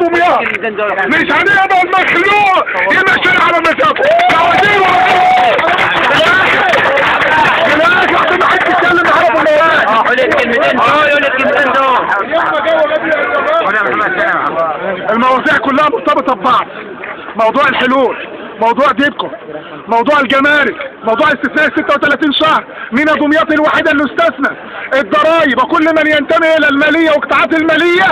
دمياط، مش هنقبل مخلوق يمشينا على مزاجه. بالعكس ما حدش يتكلم معانا في الموضوع. قول الكلمتين قول الكلمتين دول. المواضيع كلها مرتبطه ببعض. موضوع الحلول، موضوع ديبكو، موضوع الجمارك، موضوع استثناء 36 شهر. مينا دمياط الوحيده اللي استثنى. الضرايب وكل من ينتمي الى الماليه والقطاعات الماليه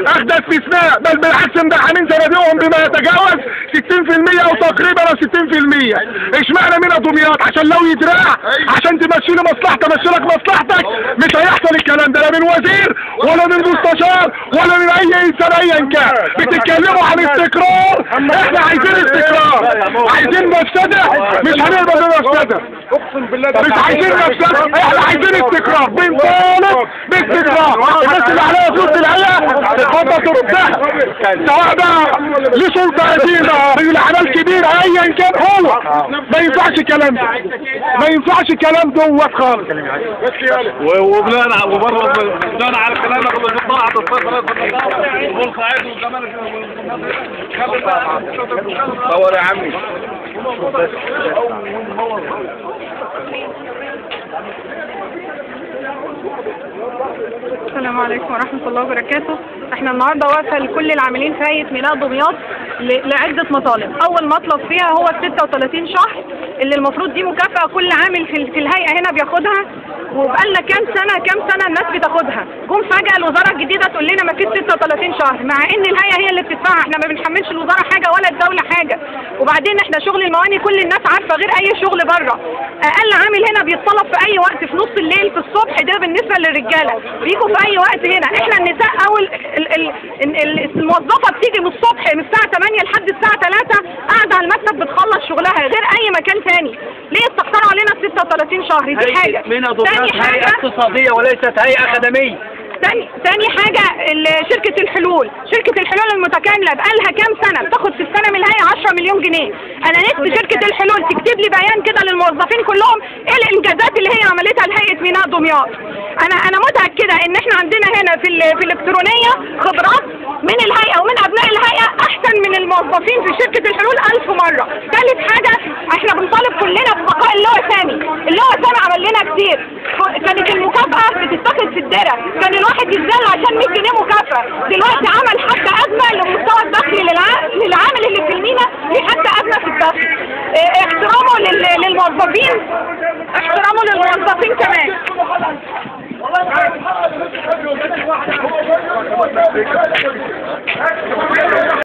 اخذ استثناء، بل بالعكس مدعمين صناديقهم بما يتجاوز 60% او تقريبا 60%. اشمعنى مينا دمياط؟ عشان لو يتراع عشان تمشي لي مصلحتك تمشي لك مصلحتك مش هيحصل الكلام ده، لا من وزير ولا من مستشار ولا من اي انسان ايا كان. بتتكلموا عن استقرار، احنا عايزين استقرار، عايزين مفسده، مش هنقبل بمفسده. اقسم بالله مش عايزين مفسده، احنا عايزين استقرار. بنطالب باستقرار. الناس اللي عليها فلوس الحقيقه تتفضل تردها، سواء بقى ليه سلطه قديمه رجل اعمال كبير ايا كان هو. ما ينفعش الكلام ده، ما ينفعش الكلام دوت خالص. وبناء على كلامك طلعت الصفر والصعيد والزمالك صور يا عمي. السلام عليكم ورحمة الله وبركاته. احنا النهارده واقفة لكل العاملين في هيئة ميناء دمياط لعدة مطالب. أول مطلب فيها هو 36 شهر اللي المفروض دي مكافأة كل عامل في الهيئة هنا بياخدها، وبقالنا كام سنة الناس بتاخدها. جم فجأة الوزارة الجديدة تقول لنا ما فيش 36 شهر، مع إن الهيئة هي اللي بتدفعها، احنا ما بنحملش الوزارة حاجة ولا الدولة حاجة. وبعدين احنا شغل المواني كل الناس عارفة غير أي شغل بره. أقل عامل هنا بيتطلب في أي وقت، في نص الليل في الصبح، ده بالنسبة للرجالة بيجوا في أي وقت هنا. احنا النساء أول الموظفة بتيجي من الصبح من الساعة 8 لحد الساعة 3 قاعدة على المكتب بتخلص شغلها غير أي مكان تاني. ليه استخسروا علينا 36 شهر؟ دي حاجة. تاني حاجة اقتصادية وليست هيئة خدمية. تاني حاجة شركة الحلول المتكاملة بقالها كام سنة بتاخد في السنة من الهيئة 10 مليون جنيه. أنا نفسي شركة الحلول تكتب لي بيان كده للموظفين كلهم إيه الإنجازات اللي هي عملتها لهيئة ميناء دمياط. أنا متأكدة إن إحنا عندنا هنا في الإلكترونية خبرات من الهيئة ومن أبناء الهيئة أحسن من الموظفين في شركة الحلول 1000 مرة. ثالث حاجة إحنا بنطالب كلنا ببقاء اللواء سامي. اللواء سامي عمل لنا كتير. كانت المكافأة بتتاخد في الدرة، كان الواحد يتذل عشان 100 جنيه مكافأة، دلوقتي عمل حتى